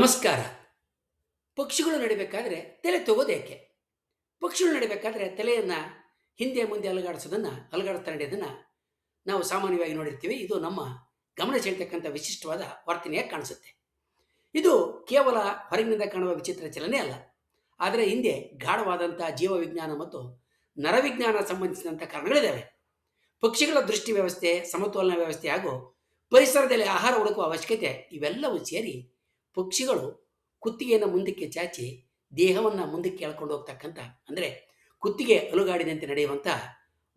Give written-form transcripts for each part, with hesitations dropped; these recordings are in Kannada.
ನಮಸ್ಕಾರ. ಪಕ್ಷಿಗಳು ನಡಿಬೇಕಾದ್ರೆ ತಲೆ ತೆಗೆಯೋದೇಕೆ? ಪಕ್ಷಿಗಳು ನಡಿಬೇಕಾದ್ರೆ ತಲೆಯನ್ನು ಹಿಂದೆ ಮುಂದೆ ಅಲುಗಾಡಿಸ್ತಾ ನಡೆಯೋದನ್ನು ನಾವು ಸಾಮಾನ್ಯವಾಗಿ ನೋಡಿರ್ತೀವಿ. ಇದು ನಮ್ಮ ಗಮನ ಸೆಳೀತಕ್ಕಂಥ ವಿಶಿಷ್ಟವಾದ ವರ್ತನೆಯಾಗಿ ಕಾಣಿಸುತ್ತೆ. ಇದು ಕೇವಲ ಹೊರಗಿನಿಂದ ಕಾಣುವ ವಿಚಿತ್ರ ಚಲನೆ ಅಲ್ಲ. ಆದರೆ ಹಿಂದೆ ಗಾಢವಾದಂಥ ಜೀವವಿಜ್ಞಾನ ಮತ್ತು ನರವಿಜ್ಞಾನ ಸಂಬಂಧಿಸಿದಂಥ ಕಾರಣಗಳಿದ್ದಾವೆ. ಪಕ್ಷಿಗಳ ದೃಷ್ಟಿ ವ್ಯವಸ್ಥೆ, ಸಮತೋಲನ ವ್ಯವಸ್ಥೆ ಹಾಗೂ ಪರಿಸರದಲ್ಲಿ ಆಹಾರ ಹುಡುಕುವ ಅವಶ್ಯಕತೆ ಇವೆಲ್ಲವೂ ಸೇರಿ ಪಕ್ಷಿಗಳು ಕುತ್ತಿಗೆಯನ್ನು ಮುಂದಕ್ಕೆ ಚಾಚಿ ದೇಹವನ್ನು ಮುಂದಕ್ಕೆ ಎಳ್ಕೊಂಡು ಹೋಗ್ತಕ್ಕಂಥ, ಅಂದರೆ ಕುತ್ತಿಗೆ ಅಲುಗಾಡಿದಂತೆ ನಡೆಯುವಂಥ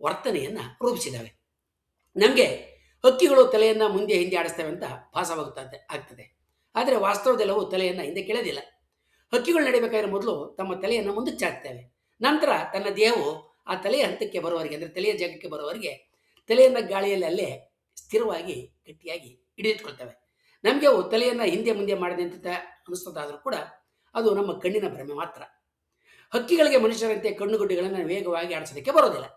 ವರ್ತನೆಯನ್ನು ರೂಪಿಸಿದ್ದಾವೆ. ನಮಗೆ ಹಕ್ಕಿಗಳು ತಲೆಯನ್ನು ಮುಂದೆ ಹಿಂದೆ ಆಡಿಸ್ತವೆ ಅಂತ ಆಗ್ತದೆ. ಆದರೆ ವಾಸ್ತವದಲ್ಲೂ ತಲೆಯನ್ನು ಹಿಂದೆ ಕೆಳೋದಿಲ್ಲ. ಹಕ್ಕಿಗಳು ನಡಿಬೇಕಾದ್ರೆ ಮೊದಲು ತಮ್ಮ ತಲೆಯನ್ನು ಮುಂದಕ್ಕೆ ಚಾಚ್ತವೆ. ನಂತರ ತನ್ನ ದೇಹವು ಆ ತಲೆಯ ಹಂತಕ್ಕೆ ಬರುವವರೆಗೆ, ಅಂದರೆ ತಲೆಯ ಜಾಗಕ್ಕೆ ಬರುವವರೆಗೆ ತಲೆಯನ್ನು ಗಾಳಿಯಲ್ಲಿ ಅಲ್ಲೇ ಸ್ಥಿರವಾಗಿ ಗಟ್ಟಿಯಾಗಿ ಹಿಡಿದಿಟ್ಕೊಳ್ತವೆ. ನಮಗೆ ಅವು ತಲೆಯನ್ನು ಹಿಂದೆ ಮುಂದೆ ಮಾಡಿದೆ ಅಂತ ಅನಿಸ್ತದಾದರೂ ಕೂಡ ಅದು ನಮ್ಮ ಕಣ್ಣಿನ ಭ್ರಮೆ ಮಾತ್ರ. ಹಕ್ಕಿಗಳಿಗೆ ಮನುಷ್ಯರಂತೆ ಕಣ್ಣುಗುಡ್ಡೆಗಳನ್ನು ವೇಗವಾಗಿ ಆಡಿಸೋದಕ್ಕೆ ಬರೋದಿಲ್ಲ.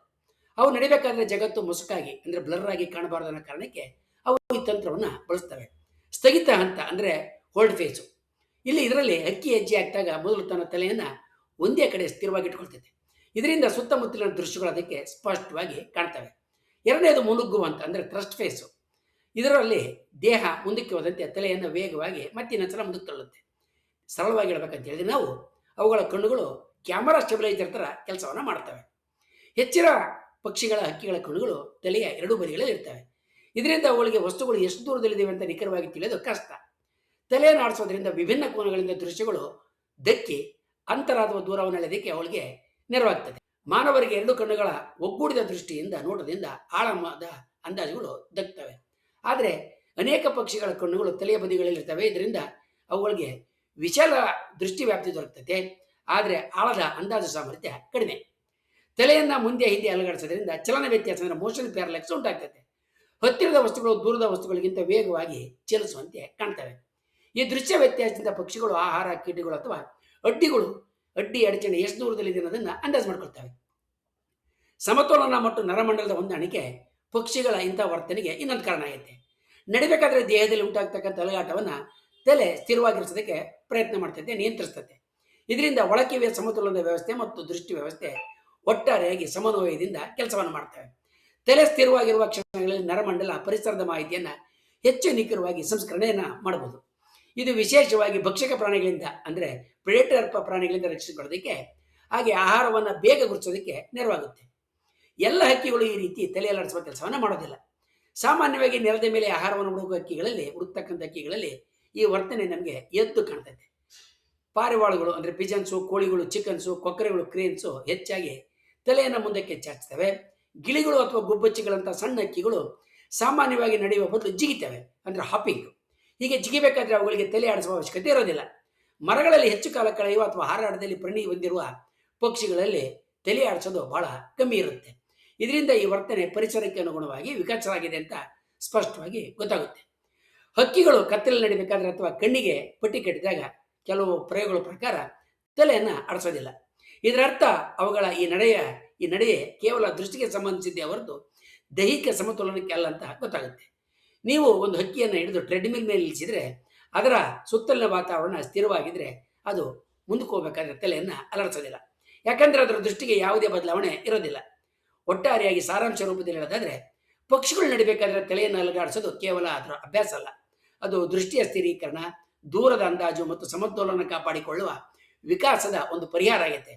ಅವು ನಡಿಬೇಕಾದ್ರೆ ಜಗತ್ತು ಮುಸುಕಾಗಿ, ಅಂದರೆ ಬ್ಲರ್ ಆಗಿ ಕಾಣಬಾರದು ಅನ್ನೋ ಕಾರಣಕ್ಕೆ ಅವು ಈ ತಂತ್ರವನ್ನು ಬಳಸ್ತವೆ. ಸ್ಥಗಿತ ಹಂತ ಅಂದರೆ ಹೋಲ್ಡ್ ಫೇಸು. ಇದರಲ್ಲಿ ಹಕ್ಕಿ ಹೆಜ್ಜೆ ಹಾಕಿದಾಗ ಮೊದಲು ತನ್ನ ತಲೆಯನ್ನು ಒಂದೇ ಕಡೆ ಸ್ಥಿರವಾಗಿ ಇಟ್ಕೊಳ್ತೈತೆ. ಇದರಿಂದ ಸುತ್ತಮುತ್ತಲಿನ ದೃಶ್ಯಗಳು ಅದಕ್ಕೆ ಸ್ಪಷ್ಟವಾಗಿ ಕಾಣ್ತವೆ. ಎರಡನೇದು ಮುನುಗ್ಗು ಅಂತ, ಅಂದರೆ ಥ್ರಸ್ಟ್ ಫೇಸು. ಇದರಲ್ಲಿ ದೇಹ ಮುಂದಕ್ಕೆ ಹೋದಂತೆ ತಲೆಯನ್ನು ವೇಗವಾಗಿ ಮತ್ತೆ ಇನ್ನೊಂದ್ಸಲ ಮುಂದಕ್ಕೆ ತಳ್ಳುತ್ತೆ. ಸರಳವಾಗಿ ಹೇಳ್ಬೇಕಂತ ಹೇಳಿದ್ರೆ ನಾವು ಅವುಗಳ ಕಣ್ಣುಗಳು ಕ್ಯಾಮರಾ ಸ್ಟೆಬಿಲೈಸರ್ ಥರ ಕೆಲಸವನ್ನು ಮಾಡ್ತವೆ. ಹೆಚ್ಚಿನ ಹಕ್ಕಿಗಳ ಕಣ್ಣುಗಳು ತಲೆಯ ಎರಡೂ ಬದಿಗಳಲ್ಲಿ ಇರ್ತವೆ. ಇದರಿಂದ ಅವುಗಳಿಗೆ ವಸ್ತುಗಳು ಎಷ್ಟು ದೂರದಲ್ಲಿದ್ದಾವೆ ಅಂತ ನಿಖರವಾಗಿ ತಿಳಿಯೋದು ಕಷ್ಟ. ತಲೆಯನ್ನು ಆಡಿಸೋದ್ರಿಂದ ವಿಭಿನ್ನ ಕೋನಗಳಿಂದ ದೃಶ್ಯಗಳು ದಕ್ಕಿ ಅಂತರ ಅಥವಾ ದೂರವನ್ನು ಅಳೆಯೋದಕ್ಕೆ ಅವಳಿಗೆ ನೆರವಾಗ್ತದೆ. ಮಾನವರಿಗೆ ಎರಡು ಕಣ್ಣುಗಳ ಒಗ್ಗೂಡಿದ ದೃಷ್ಟಿಯಿಂದ ನೋಟದಿಂದ ಆಳವಾದ ಅಂದಾಜುಗಳು ದಕ್ಕುತ್ತವೆ. ಆದರೆ ಅನೇಕ ಪಕ್ಷಿಗಳ ಕಣ್ಣುಗಳು ತಲೆಯ ಬದಿಗಳಲ್ಲಿರ್ತವೆ. ಇದರಿಂದ ಅವುಗಳಿಗೆ ವಿಶಾಲ ದೃಷ್ಟಿ ವ್ಯಾಪ್ತಿ ದೊರಕುತ್ತದೆ, ಆದರೆ ಆಳದ ಅಂದಾಜು ಸಾಮರ್ಥ್ಯ ಕಡಿಮೆ. ತಲೆಯನ್ನು ಮುಂದೆ ಹಿಂದೆ ಅಲುಗಾಡಿಸೋದ್ರಿಂದ ಚಲನ ವ್ಯತ್ಯಾಸ, ಅಂದರೆ ಮೋಷನ್ ಪ್ಯಾರಲೆಕ್ಸ್ ಉಂಟಾಗ್ತದೆ. ಹತ್ತಿರದ ವಸ್ತುಗಳು ದೂರದ ವಸ್ತುಗಳಿಗಿಂತ ವೇಗವಾಗಿ ಚಲಿಸುವಂತೆ ಕಾಣ್ತವೆ. ಈ ದೃಶ್ಯ ವ್ಯತ್ಯಾಸದಿಂದ ಪಕ್ಷಿಗಳು ಆಹಾರ, ಕೀಟಗಳು ಅಥವಾ ಅಡ್ಡಿ ಅಡಚಣೆ ಎಷ್ಟು ದೂರದಲ್ಲಿದೆ ಅನ್ನೋದನ್ನು ಅಂದಾಜು ಮಾಡ್ಕೊಳ್ತವೆ. ಸಮತೋಲನ ಮತ್ತು ನರಮಂಡಲದ ಹೊಂದಾಣಿಕೆ ಪಕ್ಷಿಗಳ ಇಂಥ ವರ್ತನೆಗೆ ಇನ್ನೊಂದು ಕಾರಣ ಆಗೈತೆ. ನಡಿಬೇಕಾದ್ರೆ ದೇಹದಲ್ಲಿ ಉಂಟಾಗ್ತಕ್ಕಂಥ ಅಲುಗಾಟವನ್ನು ತಲೆ ಸ್ಥಿರವಾಗಿರಿಸೋದಕ್ಕೆ ಪ್ರಯತ್ನ ಮಾಡ್ತೈತೆ, ನಿಯಂತ್ರಿಸ್ತದೆ. ಇದರಿಂದ ಒಳಕಿವಿಯ ಸಮತೋಲನದ ವ್ಯವಸ್ಥೆ ಮತ್ತು ದೃಷ್ಟಿ ವ್ಯವಸ್ಥೆ ಒಟ್ಟಾರೆಯಾಗಿ ಸಮನ್ವಯದಿಂದ ಕೆಲಸವನ್ನು ಮಾಡ್ತವೆ. ತಲೆ ಸ್ಥಿರವಾಗಿರುವ ಕ್ಷಣಗಳಲ್ಲಿ ನರಮಂಡಲ ಪರಿಸರದ ಮಾಹಿತಿಯನ್ನು ಹೆಚ್ಚು ನಿಖರವಾಗಿ ಸಂಸ್ಕರಣೆಯನ್ನು ಮಾಡಬಹುದು. ಇದು ವಿಶೇಷವಾಗಿ ಭಕ್ಷಕ ಪ್ರಾಣಿಗಳಿಂದ, ಅಂದರೆ ಪ್ರೆಡೇಟರ್ ಪ್ರಾಣಿಗಳಿಂದ ರಕ್ಷಿಸಿಕೊಳ್ಳೋದಕ್ಕೆ, ಹಾಗೆ ಆಹಾರವನ್ನು ಬೇಗ ಗುರುತಿಸೋದಕ್ಕೆ ನೆರವಾಗುತ್ತೆ. ಎಲ್ಲ ಹಕ್ಕಿಗಳು ಈ ರೀತಿ ತಲೆಯಲ್ಲಾಡಿಸುವ ಕೆಲಸವನ್ನು ಮಾಡೋದಿಲ್ಲ. ಸಾಮಾನ್ಯವಾಗಿ ನೆಲದ ಮೇಲೆ ಆಹಾರವನ್ನು ಹುಡುಕ್ತಕ್ಕಂಥ ಹಕ್ಕಿಗಳಲ್ಲಿ ಈ ವರ್ತನೆ ನಮಗೆ ಎದ್ದು ಕಾಣ್ತೈತೆ. ಪಾರಿವಾಳಗಳು, ಅಂದರೆ ಪಿಜನ್ಸು, ಕೋಳಿಗಳು, ಚಿಕನ್ಸು, ಕೊಕ್ಕರೆಗಳು, ಕ್ರೇನ್ಸು ಹೆಚ್ಚಾಗಿ ತಲೆಯನ್ನು ಮುಂದಕ್ಕೆ ಚಾಚ್ತವೆ. ಗಿಳಿಗಳು ಅಥವಾ ಗುಬ್ಬಚ್ಚಿಗಳಂಥ ಸಣ್ಣ ಹಕ್ಕಿಗಳು ಸಾಮಾನ್ಯವಾಗಿ ನಡೆಯುವ ಬದಲು ಜಿಗಿತವೆ, ಅಂದರೆ ಹಾಪಿಂಗ್. ಹೀಗೆ ಜಿಗಿಬೇಕಾದ್ರೆ ಅವುಗಳಿಗೆ ತಲೆ ಆಡಿಸುವ ಅವಶ್ಯಕತೆ ಇರೋದಿಲ್ಲ. ಮರಗಳಲ್ಲಿ ಹೆಚ್ಚು ಕಾಲ ಕಳೆಯುವ ಅಥವಾ ಹಾರಾಟದಲ್ಲಿ ಪ್ರಾಣಿ ಹೊಂದಿರುವ ಪಕ್ಷಿಗಳಲ್ಲಿ ತಲೆ ಆಡಿಸೋದು ಬಹಳ ಕಮ್ಮಿ ಇರುತ್ತೆ. ಇದರಿಂದ ಈ ವರ್ತನೆ ಪರಿಸರಕ್ಕೆ ಅನುಗುಣವಾಗಿ ವಿಕಸವಾಗಿದೆ ಅಂತ ಸ್ಪಷ್ಟವಾಗಿ ಗೊತ್ತಾಗುತ್ತೆ. ಹಕ್ಕಿಗಳು ಕತ್ತಲಲ್ಲಿ ನಡಿಬೇಕಾದ್ರೆ ಅಥವಾ ಕಣ್ಣಿಗೆ ಪಟ್ಟಿ ಕಟ್ಟಿದಾಗ ಕೆಲವು ಪ್ರಯೋಗಗಳ ಪ್ರಕಾರ ತಲೆಯನ್ನು ಆಡಿಸೋದಿಲ್ಲ. ಇದರರ್ಥ ಅವುಗಳ ಈ ನಡೆಯೇ ಕೇವಲ ದೃಷ್ಟಿಗೆ ಸಂಬಂಧಿಸಿದ್ದೇ ಹೊರತು ದೈಹಿಕ ಸಮತೋಲನಕ್ಕೆ ಅಲ್ಲ ಅಂತ ಗೊತ್ತಾಗುತ್ತೆ. ನೀವು ಒಂದು ಹಕ್ಕಿಯನ್ನು ಹಿಡಿದು ಟ್ರೆಡ್ಮಿಲ್ ಮೇಲೆ ನಿಲ್ಲಿಸಿದರೆ ಅದರ ಸುತ್ತಲಿನ ವಾತಾವರಣ ಸ್ಥಿರವಾಗಿದ್ದರೆ ಅದು ಮುಂದಕ್ಕೆ ಹೋಗಬೇಕಾದ್ರೆ ತಲೆಯನ್ನು ಅಲರಿಸೋದಿಲ್ಲ. ಯಾಕಂದರೆ ಅದರ ದೃಷ್ಟಿಗೆ ಯಾವುದೇ ಬದಲಾವಣೆ ಇರೋದಿಲ್ಲ. ಒಟ್ಟಾರೆಯಾಗಿ ಸಾರಾಂಶ ರೂಪದಲ್ಲಿ ಹೇಳೋದಾದರೆ, ಪಕ್ಷಿಗಳು ನಡಿಬೇಕಾದ್ರೆ ತಲೆಯನ್ನು ಅಲುಗಾಡಿಸೋದು ಕೇವಲ ಅದರ ಅಭ್ಯಾಸ ಅಲ್ಲ, ಅದು ದೃಷ್ಟಿಯ ಸ್ಥಿರೀಕರಣ, ದೂರದ ಅಂದಾಜು ಮತ್ತು ಸಮತೋಲನ ಕಾಪಾಡಿಕೊಳ್ಳುವ ವಿಕಾಸದ ಒಂದು ಪರಿಹಾರ ಆಗೈತೆ.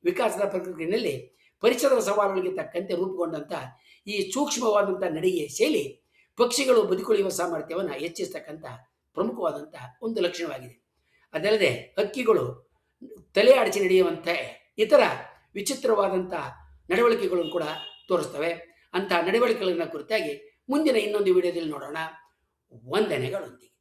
ವಿಕಾಸದ ಪ್ರಕೃತಿಯಲ್ಲಿ ಪರಿಸರದ ಸವಾಲುಗಳಿಗೆ ತಕ್ಕಂತೆ ರೂಪುಗೊಂಡಂಥ ಈ ಸೂಕ್ಷ್ಮವಾದಂಥ ನಡಿಗೆ ಶೈಲಿ ಪಕ್ಷಿಗಳು ಬದುಕುಳಿಯುವ ಸಾಮರ್ಥ್ಯವನ್ನು ಹೆಚ್ಚಿಸ್ತಕ್ಕಂಥ ಪ್ರಮುಖವಾದಂಥ ಒಂದು ಲಕ್ಷಣವಾಗಿದೆ. ಅದಲ್ಲದೆ ಹಕ್ಕಿಗಳು ತಲೆ ಆಡಿಸಿ ನಡೆಯುವಂಥ ಇತರ ವಿಚಿತ್ರವಾದಂಥ ನಡವಳಿಕೆಗಳನ್ನು ಕೂಡ ತೋರಿಸ್ತವೆ. ಅಂಥ ನಡವಳಿಕೆಗಳನ್ನು ಕುರಿತಾಗಿ ಮುಂದಿನ ಇನ್ನೊಂದು ವಿಡಿಯೋದಲ್ಲಿ ನೋಡೋಣ. ವಂದನೆಗಳೊಂದಿಗೆ.